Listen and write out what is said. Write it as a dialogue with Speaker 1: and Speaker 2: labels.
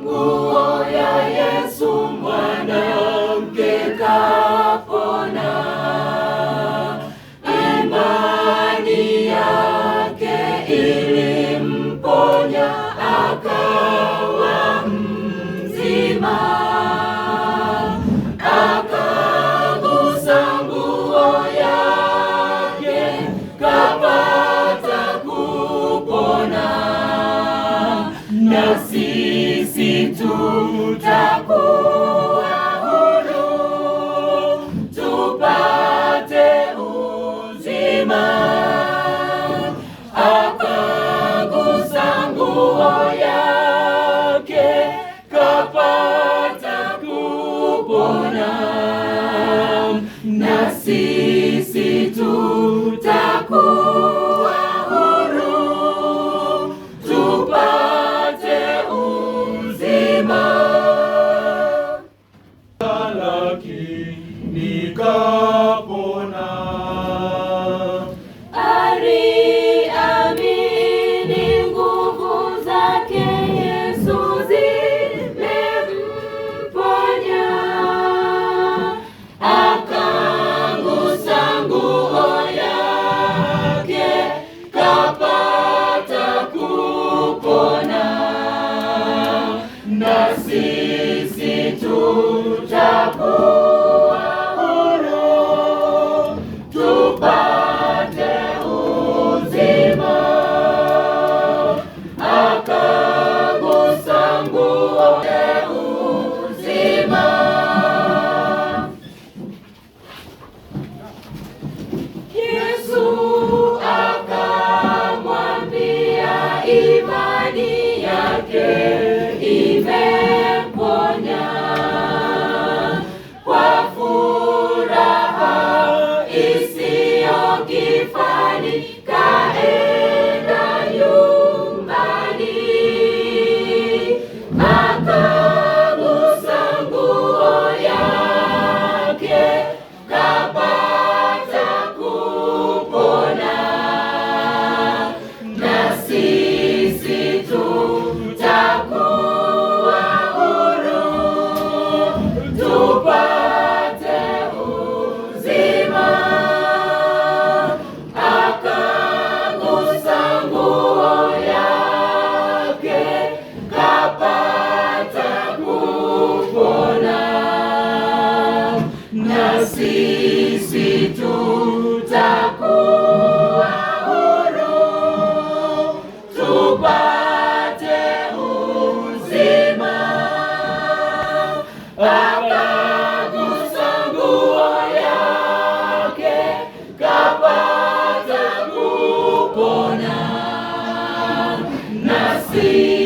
Speaker 1: Nguo ya Yesu mwanamke kapona, imani yake ilimponya akawa mzima, akagusa nguo yake kapata kupona, na sisi tutakuwa huru tupate uzima. Akagusa nguo yake kapata kupona, na sisi tutakuwa huru tupate uzima. Lakini kapona. Aliamini nguvu zake Yesu zimemponya, akagusa nguo yake kapata kupona, na sisi tutakuwa huru tupate uzima. Akagusa nguo ya uzima. Yesu akamwambia imani yake imemponya. Kwa furaha isiyo kifani kaenda nyumbani, akagusa nguo yake kapata kupona, na sisi tutakuwa huru tupate uzima. Akagusa nguo yake kapata kupona, na sisi tutakuwa huru tupate uzima. Akagusa nguo yake kapata kupona, na sisi